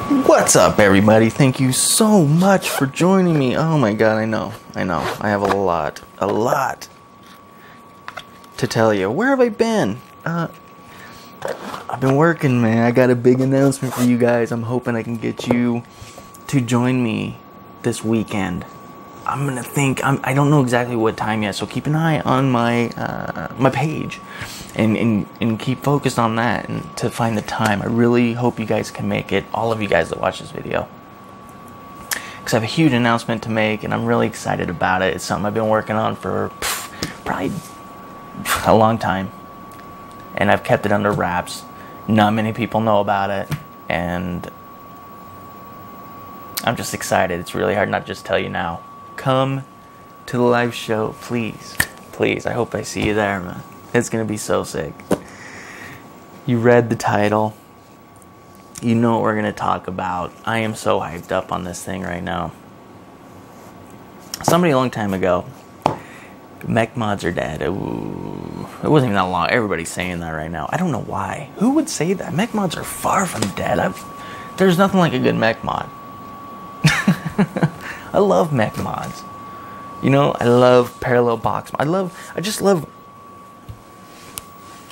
What's up, everybody? Thank you so much for joining me. Oh my god, I know. I have a lot to tell you. Where have I been? I've been working, man. I got a big announcement for you guys. I'm hoping I can get you to join me this weekend. I'm gonna think. I don't know exactly what time yet, so keep an eye on my my page, and keep focused on that and to find the time. I really hope you guys can make it. All of you guys that watch this video, because I have a huge announcement to make, and I'm really excited about it. It's something I've been working on for probably a long time, and I've kept it under wraps. Not many people know about it, and I'm just excited. It's really hard not to just tell you now. Come to the live show, please. Please, I hope I see you there, man. It's going to be so sick. You read the title. You know what we're going to talk about. I am so hyped up on this thing right now. Somebody a long time ago, mech mods are dead. Ooh, it wasn't even that long. Everybody's saying that right now. I don't know why. Who would say that? Mech mods are far from dead. There's nothing like a good mech mod. I love mech mods. You know, I love parallel box. I just love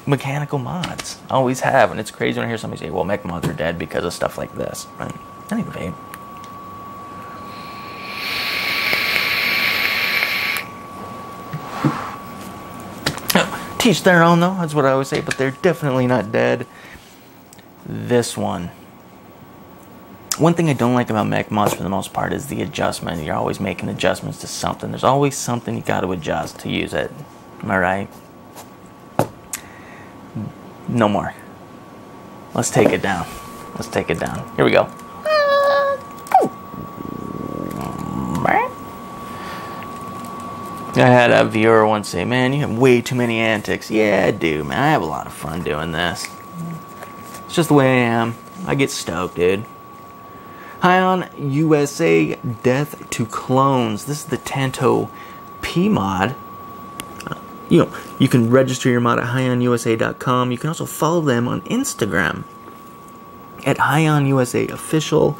mechanical mods. I always have, and it's crazy when I hear somebody say, well, mech mods are dead because of stuff like this. Right? I need a vape. Teach their own, though. That's what I always say, but they're definitely not dead. This one. One thing I don't like about mech mods for the most part is the adjustment. You're always making adjustments to something. There's always something you got to adjust to use it. Am I right? No more. Let's take it down. Let's take it down. Here we go. I had a viewer once say, man, you have way too many antics. Yeah, I do, man. I have a lot of fun doing this. It's just the way I am. I get stoked, dude. HYON USA Death to Clones. This is the TANTO P mod. You can register your mod at hyonUSA.com. You can also follow them on Instagram at HYONUSAofficial.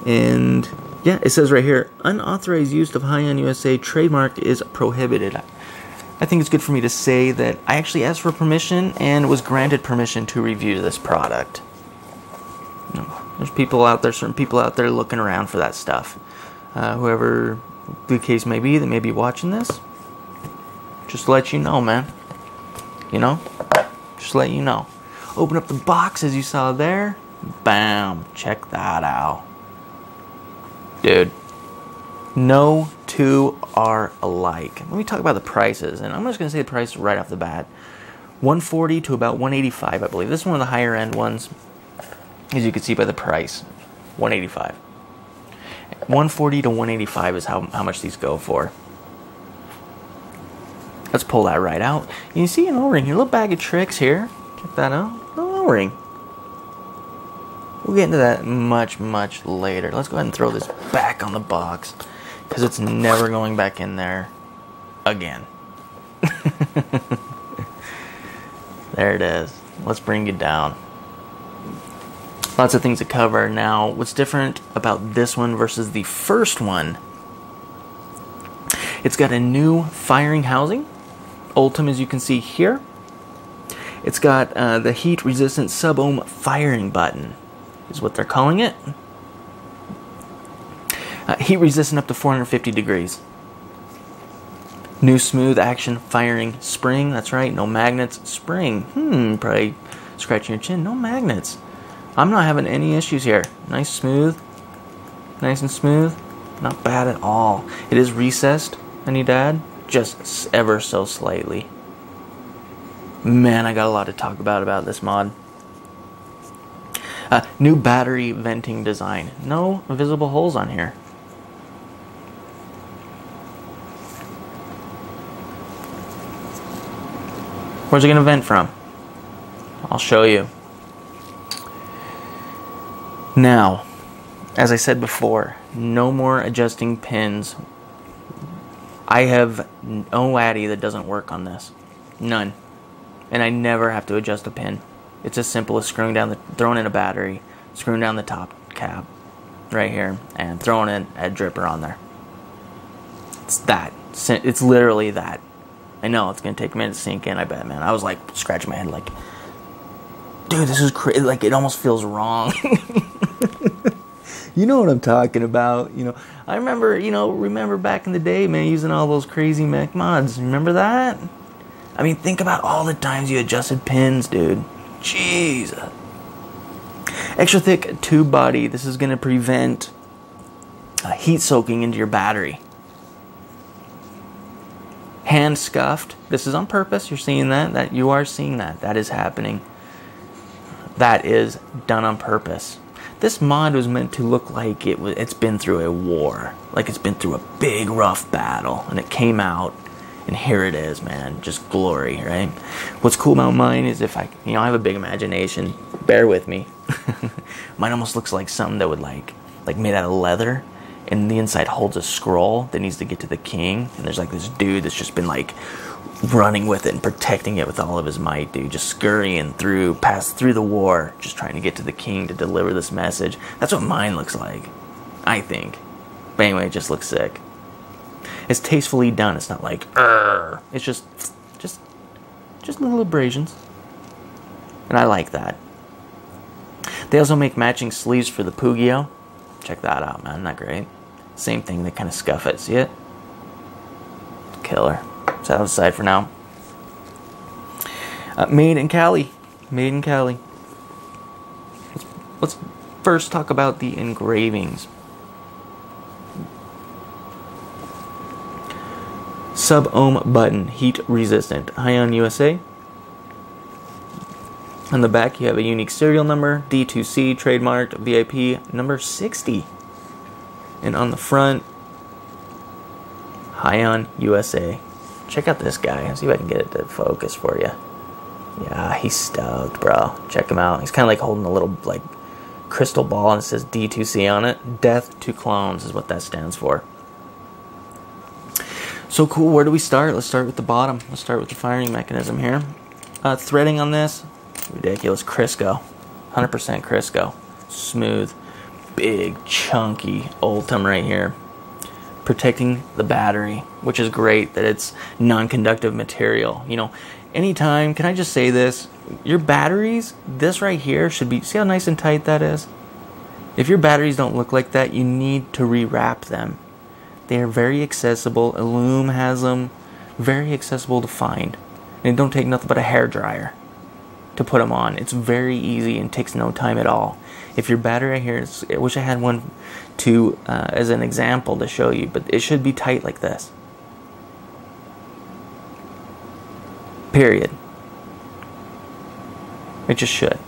And yeah, it says right here, unauthorized use of HYON USA trademark is prohibited. I think it's good for me to say that I actually asked for permission and was granted permission to review this product. There's people out there, certain people out there looking around for that stuff. Whoever the case may be that may be watching this, just to let you know, man. You know? Just to let you know. Open up the box as you saw there. Bam. Check that out. Dude. No two are alike. Let me talk about the prices. And I'm just going to say the price right off the bat. $140 to about $185, I believe. This is one of the higher end ones. As you can see by the price, $185. $140 to $185 is how much these go for. Let's pull that right out. You see an O-ring here, a little bag of tricks here. Check that out, a little O-ring. We'll get into that much later. Let's go ahead and throw this back on the box, because it's never going back in there again. There it is. Let's bring it down. Lots of things to cover. Now, what's different about this one versus the first one? It's got a new firing housing, Ultim, as you can see here. It's got the heat-resistant sub-ohm firing button, is what they're calling it. Heat-resistant up to 450 degrees. New smooth action firing spring. That's right, no magnets. Spring. Probably scratching your chin. No magnets. I'm not having any issues here. Nice and smooth. Not bad at all. It is recessed, I need to add, just ever so slightly. Man, I got a lot to talk about this mod. New battery venting design. No visible holes on here. Where's it going to vent from? I'll show you. Now, as I said before, no more adjusting pins. I have no addy that doesn't work on this. None. And I never have to adjust a pin. It's as simple as screwing down throwing in a battery, screwing down the top, cap right here and throwing in a dripper on there. It's that. It's literally that. I know it's gonna take a minute to sink in. I bet, man. I was like scratching my head, like, dude, this is crazy. Like, it almost feels wrong. You know what I'm talking about. You know, I remember back in the day, man, using all those crazy mech mods. Remember that? I mean, think about all the times you adjusted pins, dude. Jeez. Extra thick tube body. This is going to prevent heat soaking into your battery. Hand scuffed. This is on purpose. You're seeing that. You are seeing that. That is happening. That is done on purpose. This mod was meant to look like it's been through a war. Like it's been through a big, rough battle. And it came out. And here it is, man. Just glory, right? What's cool about mine is if I have a big imagination. Bear with me. Mine almost looks like something that would like made out of leather. And the inside holds a scroll that needs to get to the king. And there's like this dude that's just been like running with it and protecting it with all of his might, dude. Just scurrying past through the war, just trying to get to the king to deliver this message. That's what mine looks like, I think. But anyway, it just looks sick. It's tastefully done. It's not like, it's just little abrasions. And I like that. They also make matching sleeves for the Pugio. Check that out, man. Isn't that great? Same thing. They kind of scuff it. See it? Killer. It's out of sight for now. Made in Cali. Made in Cali. Let's first talk about the engravings. Sub-ohm button, heat resistant. HYON USA. On the back you have a unique serial number, D2C, trademarked, VIP, number 60. And on the front, HYON USA. Check out this guy. Let's see if I can get it to focus for you. Yeah, he's stoked, bro. Check him out. He's kind of like holding a little like crystal ball and it says D2C on it. Death to clones is what that stands for. So cool. Where do we start? Let's start with the bottom. Let's start with the firing mechanism here. Threading on this, ridiculous. Crisco. 100% Crisco. Smooth. Big, chunky Ultim right here. Protecting the battery, which is great that it's non-conductive material. You know, anytime, can I just say this? Your batteries, this right here should be, see how nice and tight that is? If your batteries don't look like that, you need to rewrap them. They are very accessible. Illum has them. Very accessible to find. And it don't take nothing but a hairdryer to put them on. It's very easy and takes no time at all. If your battery right here, I wish I had one to as an example to show you, but it should be tight like this. Period. It just should.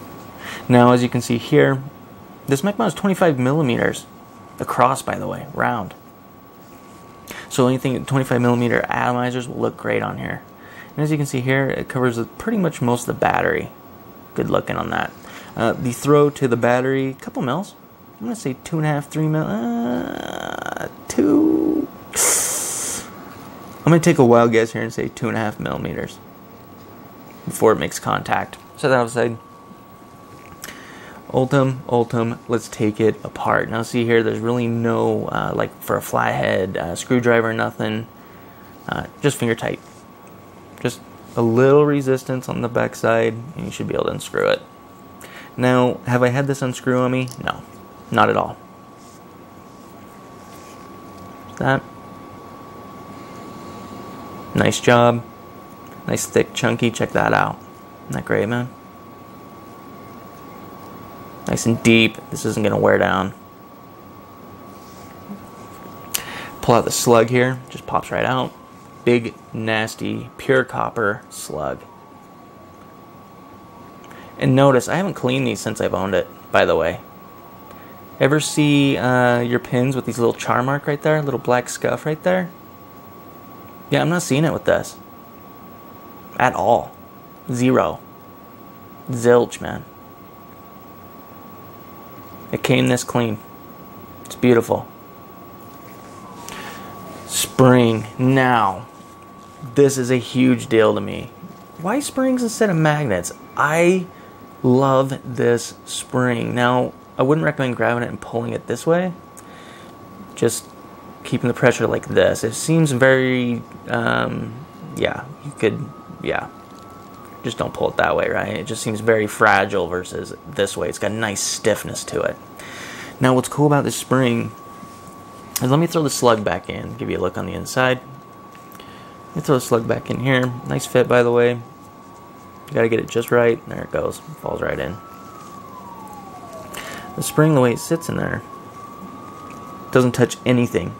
Now, as you can see here, this mech mount is 25 millimeters across, by the way, round. So anything 25 millimeter atomizers will look great on here. And as you can see here, it covers pretty much most of the battery. Good looking on that. The throw to the battery, a couple mils. I'm going to say 2.5, 3 mil. I'm going to take a wild guess here and say 2.5 millimeters before it makes contact. So that outside. Ultim, let's take it apart. Now see here, there's really no, like for a flathead screwdriver, nothing. Just finger tight. Just a little resistance on the back side, and you should be able to unscrew it. Now, have I had this unscrew on me? No, not at all. That. Nice job. Nice, thick, chunky. Check that out. Isn't that great, man? Nice and deep. This isn't going to wear down. Pull out the slug here. Just pops right out. Big, nasty, pure copper slug. And notice, I haven't cleaned these since I've owned it, by the way. Ever see your pins with these little char mark right there? Little black scuff right there? Yeah, I'm not seeing it with this. At all. Zero. Zilch, man. It came this clean. It's beautiful. Spring. Now, this is a huge deal to me. Why springs instead of magnets? I love this spring. Now, I wouldn't recommend grabbing it and pulling it this way. Just keeping the pressure like this. It seems very, yeah, you could, yeah. Just don't pull it that way, right? It just seems very fragile versus this way. It's got a nice stiffness to it. Now, what's cool about this spring is, let me throw the slug back in, give you a look on the inside. Let me throw the slug back in here. Nice fit, by the way. You gotta get it just right. There it goes. Falls right in. The spring, the way it sits in there, doesn't touch anything.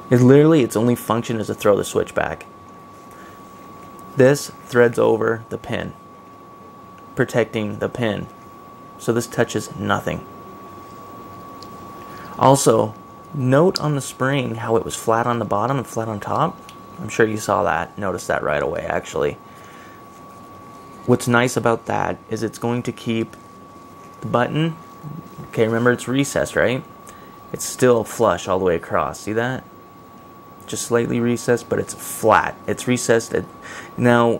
It literally, its only function is to throw the switch back. This threads over the pin, protecting the pin. So this touches nothing. Also, note on the spring how it was flat on the bottom and flat on top. I'm sure you saw that, noticed that right away actually. What's nice about that is it's going to keep the button, okay, remember it's recessed, right? It's still flush all the way across, see that? Just slightly recessed, but it's flat. It's recessed. Now,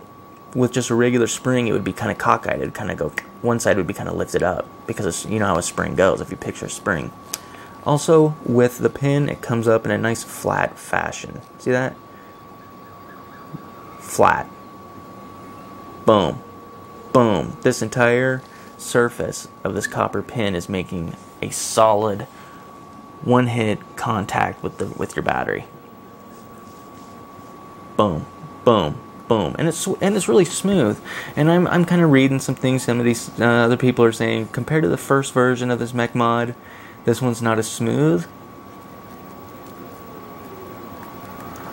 with just a regular spring, it would be kind of cockeyed. It would kind of go, one side would be kind of lifted up, because it's, you know how a spring goes if you picture a spring. Also, with the pin, it comes up in a nice flat fashion. See that? Flat. Boom. Boom. This entire surface of this copper pin is making a solid one-hit contact with your battery. Boom, boom, boom, and it's really smooth. And I'm kind of reading some things. Some of these other people are saying, compared to the first version of this mech mod, this one's not as smooth.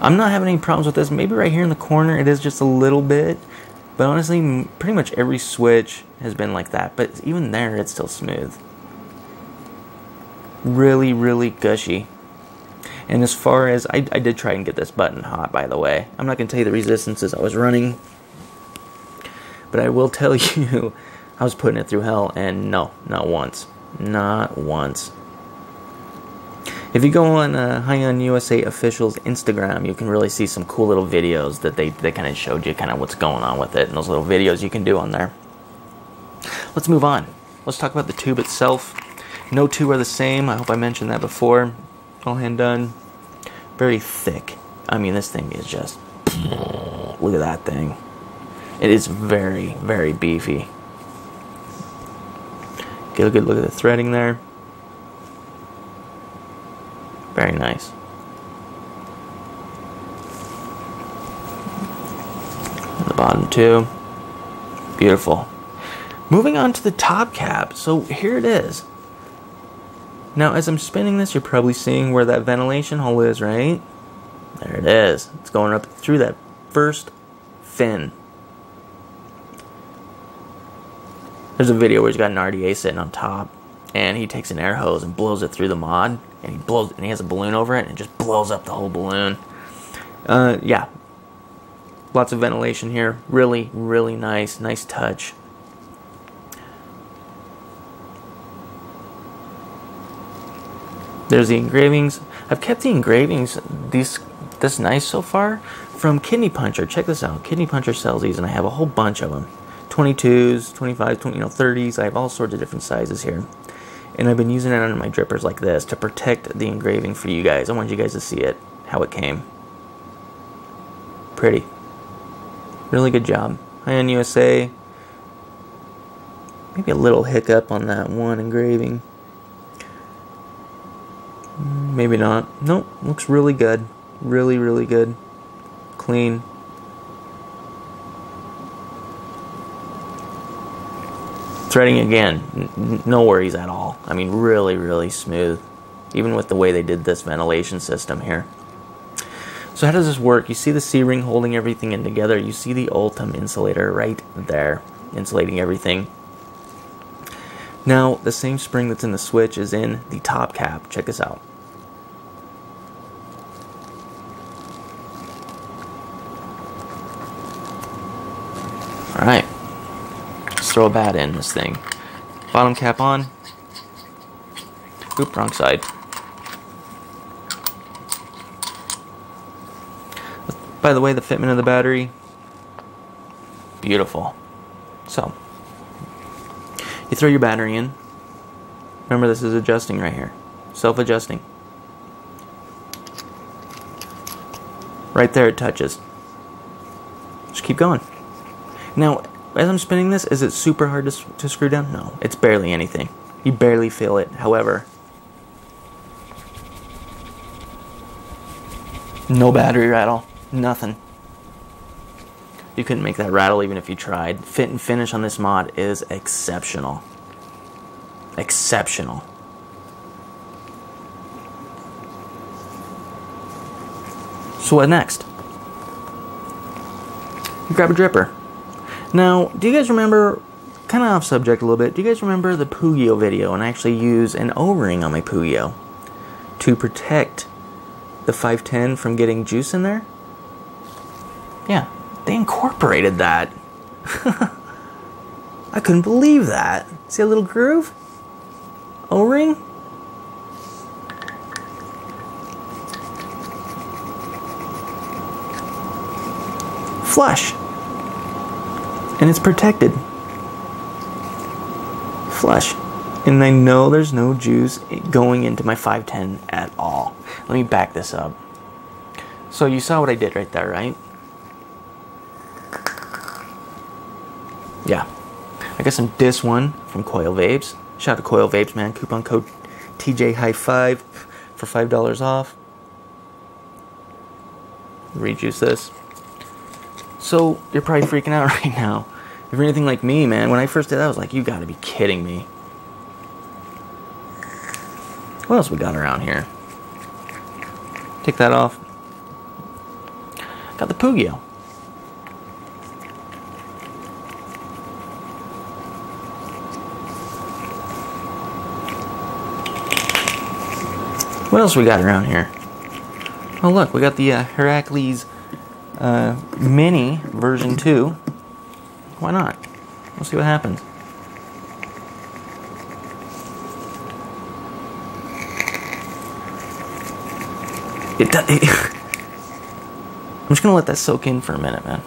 I'm not having any problems with this. Maybe right here in the corner it is just a little bit, but honestly, pretty much every switch has been like that. But even there, it's still smooth. Really, really gushy. And as far as, I did try and get this button hot, by the way. I'm not going to tell you the resistances I was running, but I will tell you I was putting it through hell, and no, not once. Not once. If you go on HYON USA Official's Instagram, you can really see some cool little videos that they kind of showed you kind of what's going on with it, and those little videos you can do on there. Let's move on. Let's talk about the tube itself. No two are the same. I hope I mentioned that before. All hand done. Very thick. I mean, this thing is just, look at that thing. It is very, very beefy. Get a good look at the threading there. Very nice. The bottom too. Beautiful. Moving on to the top cap. So here it is. Now, as I'm spinning this, you're probably seeing where that ventilation hole is, right? There it is. It's going up through that first fin. There's a video where he's got an RDA sitting on top, and he takes an air hose and blows it through the mod, and he has a balloon over it, and it just blows up the whole balloon. Yeah. Lots of ventilation here. Really, really nice. Nice touch. There's the engravings. I've kept the engravings this nice so far from Kidney Puncher. Check this out. Kidney Puncher sells these, and I have a whole bunch of them. 22s, 25s, 30s. I have all sorts of different sizes here. And I've been using it under my drippers like this to protect the engraving for you guys. I wanted you guys to see it, how it came. Pretty. Really good job. HYON USA. Maybe a little hiccup on that one engraving. Maybe not. Nope, looks really good. Really, really good. Clean. Threading again, no worries at all. I mean, really, really smooth. Even with the way they did this ventilation system here. So how does this work? You see the C-ring holding everything in together. You see the Ultim insulator right there, insulating everything. Now, the same spring that's in the switch is in the top cap. Check this out. Alright, let's throw a bat in this thing. Bottom cap on. Oop, wrong side. By the way, the fitment of the battery, beautiful. So, you throw your battery in. Remember, this is adjusting right here. Self-adjusting. Right there it touches. Just keep going. Now, as I'm spinning this, is it super hard to screw down? No, it's barely anything. You barely feel it. However, no battery rattle. Nothing. You couldn't make that rattle even if you tried. Fit and finish on this mod is exceptional. Exceptional. So what next? You grab a dripper. Now, do you guys remember, kind of off subject a little bit, do you guys remember the Pugio video? And I actually use an O-ring on my Pugio to protect the 510 from getting juice in there? Yeah, they incorporated that. I couldn't believe that. See a little groove? O-ring? Flush. And it's protected. Flush. And I know there's no juice going into my 510 at all. Let me back this up. So you saw what I did right there, right? Yeah. I got some dis1 from Coil Vapes. Shout out to Coil Vapes, man. Coupon code TJ5 for $5 off. Rejuice this. So, you're probably freaking out right now. If you're anything like me, man, when I first did that, I was like, you gotta be kidding me. What else we got around here? Take that off. Got the Pugio. What else we got around here? Oh look, we got the Heracles Mini version 2. Why not? We'll see what happens. I'm just gonna let that soak in for a minute, man.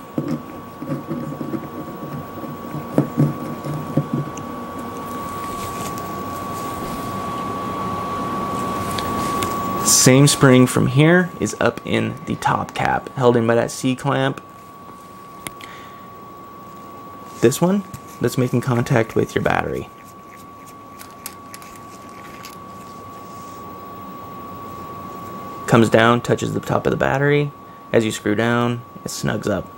Same spring from here is up in the top cap, held in by that C-clamp. This one, that's making contact with your battery. Comes down, touches the top of the battery. As you screw down, it snugs up.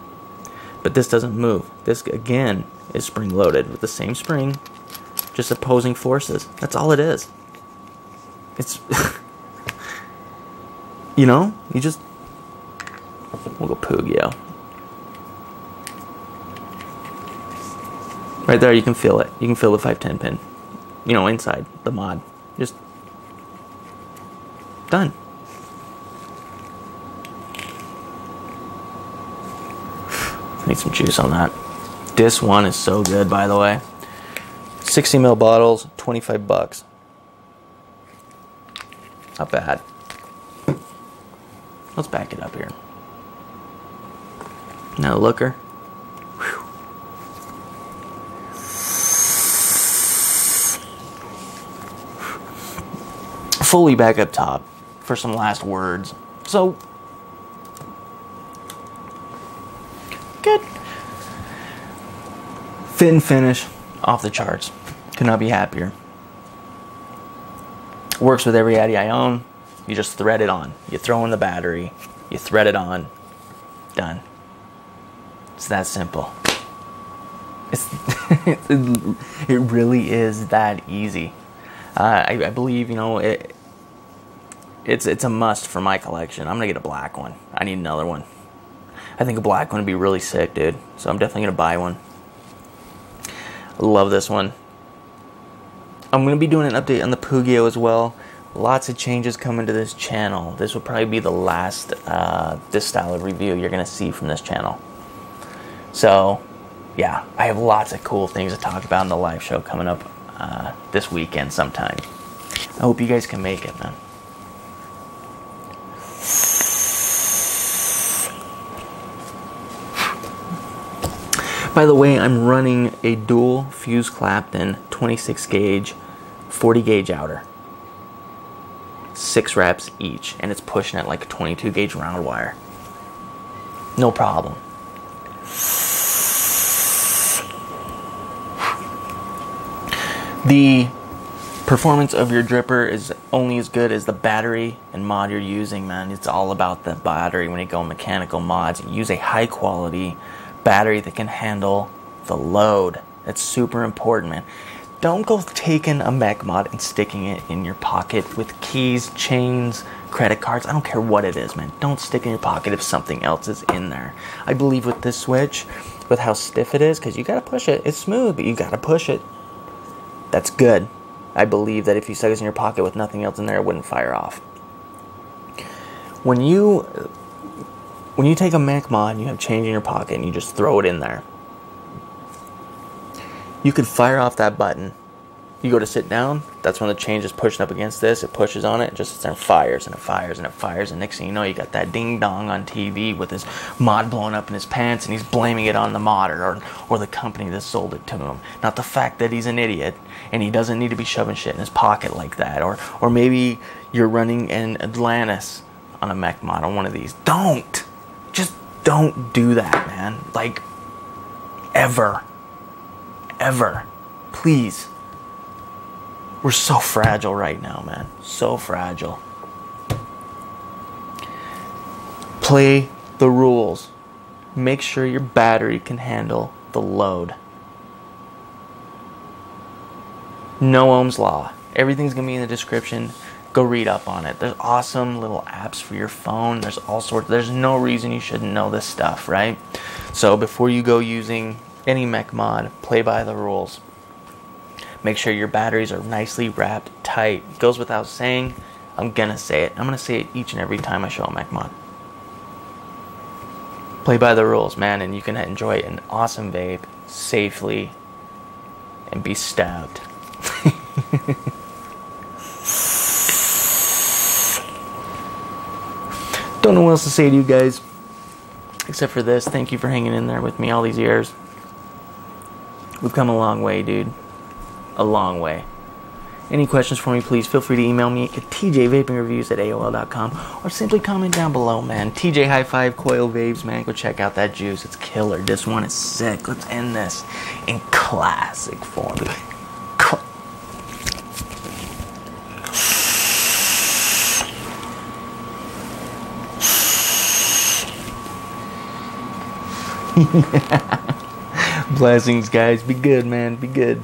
But this doesn't move. This, again, is spring-loaded with the same spring, just opposing forces. That's all it is. It's... You know, you just... We'll go Pugio. Right there, you can feel it. You can feel the 510 pin. You know, inside the mod. Just... Done. Need some juice on that. This one is so good, by the way. 60 ml bottles, 25 bucks. Not bad. Let's back it up here. Now looker. Whew. Fully back up top for some last words. So, good. Fit and finish, off the charts. Could not be happier. Works with every Addy I own. You just thread it on. You throw in the battery. You thread it on. Done. It's that simple. It really is that easy. I believe, you know, it's a must for my collection. I'm gonna get a black one. I need another one. I think a black one would be really sick, dude. So I'm definitely gonna buy one. Love this one. I'm gonna be doing an update on the Pugio as well. Lots of changes coming to this channel. This will probably be the last this style of review you're gonna see from this channel. So, yeah, I have lots of cool things to talk about in the live show coming up this weekend sometime. I hope you guys can make it, man. By the way, I'm running a dual fuse Clapton 26 gauge 40 gauge outer. 6 reps each, and it's pushing at like a 22 gauge round wire. No problem. The performance of your dripper is only as good as the battery and mod you're using, man. It's all about the battery when you go mechanical mods. Use a high quality battery that can handle the load. That's super important, man. Don't go taking a mech mod and sticking it in your pocket with keys, chains, credit cards. I don't care what it is, man. Don't stick it in your pocket if something else is in there. I believe with this switch, with how stiff it is, because you got to push it. It's smooth, but you got to push it. That's good. I believe that if you stuck this in your pocket with nothing else in there, it wouldn't fire off. When you take a mech mod and you have change in your pocket and you just throw it in there, you could fire off that button. You go to sit down, that's when the change is pushing up against this. It pushes on it, it just sits there and fires and it fires and it fires. And next thing you know, you got that ding dong on TV with his mod blowing up in his pants and he's blaming it on the modder or the company that sold it to him. Not the fact that he's an idiot and he doesn't need to be shoving shit in his pocket like that. Or maybe you're running an Atlantis on a mech mod on one of these. Don't! Just don't do that, man. Like, ever. Ever. Please. We're so fragile right now, man. So fragile. Play the rules. Make sure your battery can handle the load. No Ohm's law. Everything's going to be in the description. Go read up on it. There's awesome little apps for your phone. There's all sorts. There's no reason you shouldn't know this stuff, right? So before you go using any mech mod, play by the rules. Make sure your batteries are nicely wrapped tight. It goes without saying. I'm gonna say it. I'm gonna say it each and every time I show a mech mod. Play by the rules, man, and you can enjoy an awesome vape safely and be stabbed. Don't know what else to say to you guys except for this. Thank you for hanging in there with me all these years. We've come a long way, dude. A long way. Any questions for me, please feel free to email me at tjvapingreviews@aol.com or simply comment down below, man. TJ High Five Coil Vapes, man. Go check out that juice. It's killer. This one is sick. Let's end this in classic form. Blessings, guys. Be good, man. Be good.